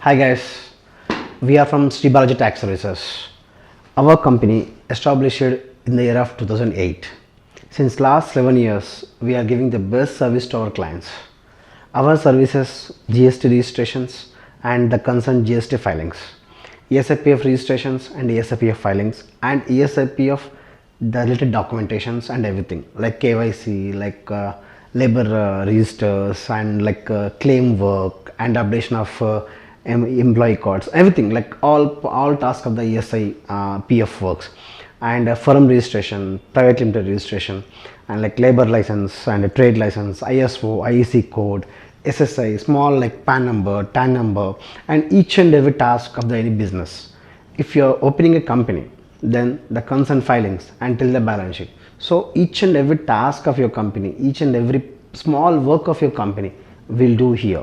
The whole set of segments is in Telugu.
Hi guys, we are from Balaji Tax Services. Our company established in the year of 2008. Since last 11 years, we are giving the best service to our clients. Our services, GST registrations and the concerned GST filings, ESIPF registrations and ESIPF filings and ESIP of the related documentations and everything like KYC, like labor registers and like claim work and updation of employee cards, everything like all tasks of the ESI PF works, and firm registration, private limited registration, and like labor license and trade license, ISO, IEC code, SSI, small like PAN number, TAN number, and each and every task of the any business. If you are opening a company, then the concern filings until the balance sheet. So each and every task of your company, each and every small work of your company will do here.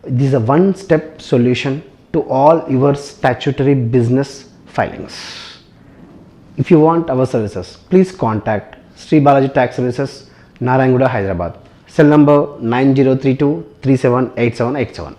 This is a one-step solution to all your statutory business filings. If you want our services, please contact Sri Balaji Tax Services, Narayanguda, Hyderabad. Cell number 9032378787.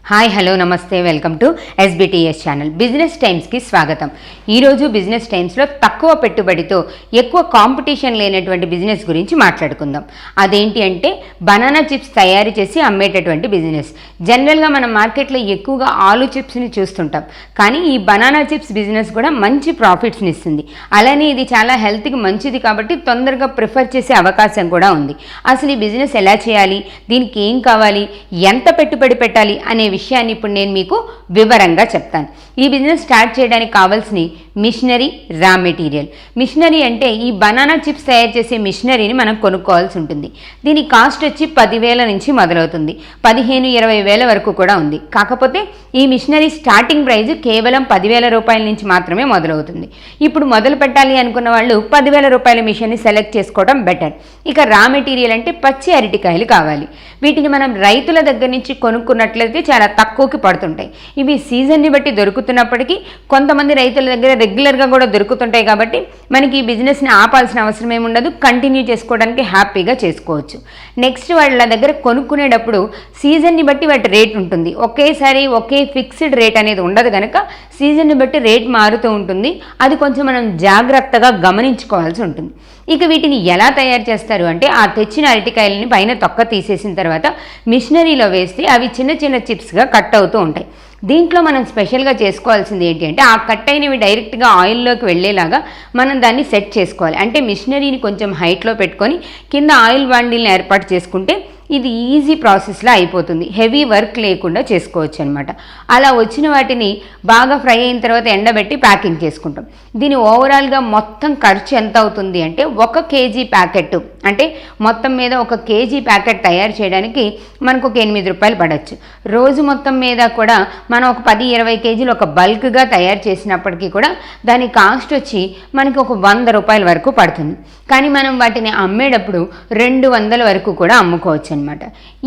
Hi hello నమస్తే, welcome to SBTS channel. Business టైమ్స్కి స్వాగతం. ఈరోజు బిజినెస్ టైమ్స్లో తక్కువ పెట్టుబడితో ఎక్కువ కాంపిటీషన్ లేనటువంటి బిజినెస్ గురించి మాట్లాడుకుందాం. అదేంటి అంటే బనానా చిప్స్ తయారు చేసి అమ్మేటటువంటి బిజినెస్. జనరల్గా మనం మార్కెట్లో ఎక్కువగా ఆలు చిప్స్ని చూస్తుంటాం, కానీ ఈ బనానా చిప్స్ బిజినెస్ కూడా మంచి ప్రాఫిట్స్ని ఇస్తుంది. అలానే ఇది చాలా హెల్త్కి మంచిది కాబట్టి తొందరగా ప్రిఫర్ చేసే అవకాశం కూడా ఉంది. అసలు ఈ బిజినెస్ ఎలా చేయాలి, దీనికి ఏం కావాలి, ఎంత పెట్టుబడి పెట్టాలి అనే విషయాన్ని ఇప్పుడు నేను మీకు వివరంగా చెప్తాను. ఈ బిజినెస్ స్టార్ట్ చేయడానికి కావాల్సిన మిషనరీ, రా మెటీరియల్. మిషనరీ అంటే ఈ బనానా చిప్స్ తయారు చేసే మిషనరీని మనం కొనుక్కోవాల్సి ఉంటుంది. దీని కాస్ట్ వచ్చి 10,000 నుంచి మొదలవుతుంది, 15,000-20,000 వరకు కూడా ఉంది. కాకపోతే ఈ మిషనరీ స్టార్టింగ్ ప్రైజ్ కేవలం 10,000 రూపాయల నుంచి మాత్రమే మొదలవుతుంది. ఇప్పుడు మొదలు పెట్టాలి అనుకున్న వాళ్ళు 10,000 రూపాయల మిషన్ని సెలెక్ట్ చేసుకోవడం బెటర్. ఇక రా మెటీరియల్ అంటే పచ్చి అరటికాయలు కావాలి. వీటిని మనం రైతుల దగ్గర నుంచి కొనుక్కున్నట్లయితే చాలా తక్కువకి పడుతుంటాయి. ఇవి సీజన్ని బట్టి దొరుకుతున్నప్పటికీ కొంతమంది రైతుల దగ్గర రెగ్యులర్గా కూడా దొరుకుతుంటాయి కాబట్టి మనకి ఈ బిజినెస్ని ఆపాల్సిన అవసరం ఏముండదు, కంటిన్యూ చేసుకోవడానికి హ్యాపీగా చేసుకోవచ్చు. నెక్స్ట్ వాళ్ళ దగ్గర కొనుక్కునేటప్పుడు సీజన్ని బట్టి వాటి రేట్ ఉంటుంది. ఒకేసారి ఒకే ఫిక్స్డ్ రేట్ అనేది ఉండదు కనుక సీజన్ని బట్టి రేట్ మారుతూ ఉంటుంది. అది కొంచెం మనం జాగ్రత్తగా గమనించుకోవాల్సి ఉంటుంది. ఇక వీటిని ఎలా తయారు చేస్తారు అంటే ఆ తెచ్చిన అరటికాయలని పైన తొక్క తీసేసిన తర్వాత మిషనరీలో వేస్తే అవి చిన్న చిన్న చిప్స్గా కట్ అవుతూ ఉంటాయి. దీంట్లో మనం స్పెషల్గా చేసుకోవాల్సింది ఏంటి అంటే ఆ కట్ అయినవి డైరెక్ట్గా ఆయిల్లోకి వెళ్ళేలాగా మనం దాన్ని సెట్ చేసుకోవాలి. అంటే మిషనరీని కొంచెం హైట్లో పెట్టుకొని కింద ఆయిల్ బాండిల్ని ఏర్పాటు చేసుకుంటే ఇది ఈజీ ప్రాసెస్లో అయిపోతుంది, హెవీ వర్క్ లేకుండా చేసుకోవచ్చు అనమాట. అలా వచ్చిన వాటిని బాగా ఫ్రై అయిన తర్వాత ఎండబెట్టి ప్యాకింగ్ చేసుకుంటాం. దీని ఓవరాల్గా మొత్తం ఖర్చు ఎంత అవుతుంది అంటే 1 kg ప్యాకెట్ అంటే మొత్తం మీద 1 kg ప్యాకెట్ తయారు చేయడానికి మనకు ఒక 8 రూపాయలు పడవచ్చు. రోజు మొత్తం మీద కూడా మనం ఒక 10-20 kgలు ఒక బల్క్గా తయారు చేసినప్పటికీ కూడా దాని కాస్ట్ వచ్చి మనకి ఒక 100 రూపాయల వరకు పడుతుంది. కానీ మనం వాటిని అమ్మేటప్పుడు 200 వరకు కూడా అమ్ముకోవచ్చు అనమాట.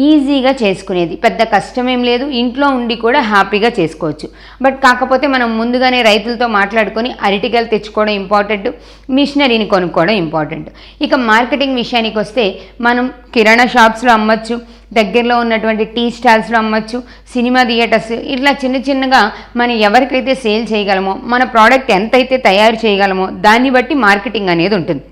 ఈజీగా చేసుకునేది, పెద్ద కష్టమేం లేదు, ఇంట్లో ఉండి కూడా హ్యాపీగా చేసుకోవచ్చు. బట్ కాకపోతే మనం ముందుగానే రైతులతో మాట్లాడుకొని అరటికాయలు తెచ్చుకోవడం ఇంపార్టెంట్, మిషనరీని కొనుక్కోవడం ఇంపార్టెంట్. ఇక మార్కెటింగ్ విషయానికి వస్తే మనం కిరాణా షాప్స్లో అమ్మచ్చు, దగ్గరలో ఉన్నటువంటి టీ స్టాల్స్లో అమ్మచ్చు, సినిమా థియేటర్స్, ఇట్లా చిన్న చిన్నగా మనం ఎవరికైతే సేల్ చేయగలమో, మన ప్రోడక్ట్ ఎంతైతే తయారు చేయగలమో దాన్ని బట్టి మార్కెటింగ్ అనేది ఉంటుంది.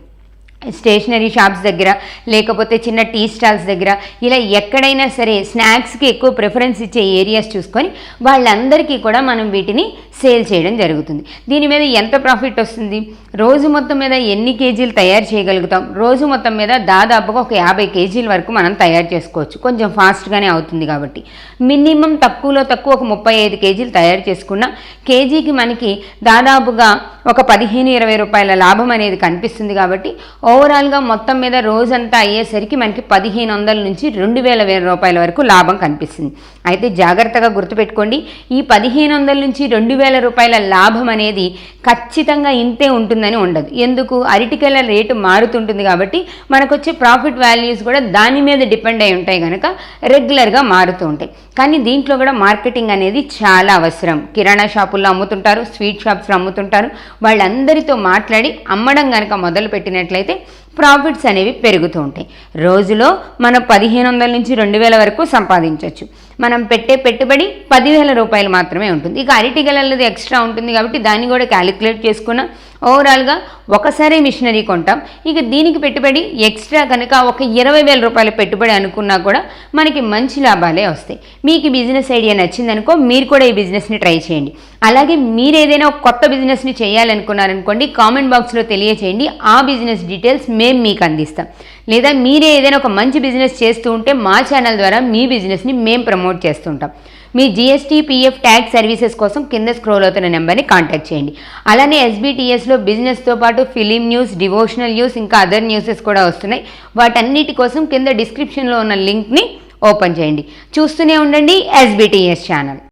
స్టేషనరీ షాప్స్ దగ్గర లేకపోతే చిన్న టీ స్టాల్స్ దగ్గర ఇలా ఎక్కడైనా సరే స్నాక్స్కి ఎక్కువ ప్రిఫరెన్స్ ఇచ్చే ఏరియాస్ చూసుకొని వాళ్ళందరికీ కూడా మనం వీటిని సేల్ చేయడం జరుగుతుంది. దీని మీద ఎంత ప్రాఫిట్ వస్తుంది, రోజు మొత్తం మీద ఎన్ని కేజీలు తయారు చేయగలుగుతాం, రోజు మొత్తం మీద దాదాపుగా ఒక 50 కేజీల వరకు మనం తయారు చేసుకోవచ్చు. కొంచెం ఫాస్ట్గానే అవుతుంది కాబట్టి మినిమం తక్కువలో తక్కువ ఒక 35 కేజీలు తయారు చేసుకున్న కేజీకి మనకి దాదాపుగా ఒక 15-20 రూపాయల లాభం అనేది కనిపిస్తుంది. కాబట్టి ఓవరాల్గా మొత్తం మీద రోజంతా అయ్యేసరికి మనకి 1,500 నుంచి 2,000 రూపాయల వరకు లాభం కనిపిస్తుంది. అయితే జాగ్రత్తగా గుర్తుపెట్టుకోండి, ఈ 1,500 నుంచి 2,000 రూపాయల లాభం అనేది ఖచ్చితంగా ఇంతే ఉంటుందని ఉండదు. ఎందుకు, అరటికాయల రేటు మారుతుంటుంది కాబట్టి మనకు వచ్చే ప్రాఫిట్ వాల్యూస్ కూడా దాని మీద డిపెండ్ అయి ఉంటాయి కనుక రెగ్యులర్గా మారుతూ ఉంటాయి. కానీ దీంట్లో కూడా మార్కెటింగ్ అనేది చాలా అవసరం. కిరాణా షాపుల్లో అమ్ముతుంటారు, స్వీట్ షాప్స్లో అమ్ముతుంటారు, వాళ్ళందరితో మాట్లాడి అమ్మడం కనుక మొదలు పెట్టినట్లయితే ప్రాఫిట్స్ అనేవి పెరుగుతూ ఉంటాయి. రోజులో మనం 1500 నుంచి 2000 వరకు సంపాదించవచ్చు. మనం పెట్టే పెట్టుబడి 10,000 రూపాయలు మాత్రమే ఉంటుంది. ఇక అరటిగలది ఎక్స్ట్రా ఉంటుంది కాబట్టి దాన్ని కూడా క్యాలిక్యులేట్ చేసుకున్న ఓవరాల్గా ఒకసారి మిషనరీ కొంటాం. ఇక దీనికి పెట్టుబడి ఎక్స్ట్రా కనుక ఒక 20,000 రూపాయల పెట్టుబడి అనుకున్నా కూడా మనకి మంచి లాభాలే వస్తాయి. మీకు బిజినెస్ ఐడియా నచ్చిందనుకో మీరు కూడా ఈ బిజినెస్ని ట్రై చేయండి. అలాగే మీరు ఏదైనా ఒక కొత్త బిజినెస్ని చేయాలనుకున్నారనుకోండి, కామెంట్ బాక్స్లో తెలియచేయండి. ఆ బిజినెస్ డీటెయిల్స్ మేము మీకు అందిస్తాం. లేదా మీరే ఏదైనా ఒక మంచి బిజినెస్ చేస్తూ ఉంటే మా ఛానల్ ద్వారా మీ బిజినెస్ని మేము ప్రమోట్ చేస్తుంటాం. మీ జిఎస్టీ, పిఎఫ్, ట్యాక్స్ సర్వీసెస్ కోసం కింద స్క్రోల్ అవుతున్న నెంబర్ని కాంటాక్ట్ చేయండి. అలానే ఎస్బీటీఎస్లో బిజినెస్తో పాటు ఫిలిం న్యూస్, డివోషనల్ న్యూస్, ఇంకా అదర్ న్యూసెస్ కూడా వస్తున్నాయి. వాటన్నిటి కోసం కింద డిస్క్రిప్షన్లో ఉన్న లింక్ని ఓపెన్ చేయండి. చూస్తూనే ఉండండి ఎస్బీటీఎస్ ఛానల్.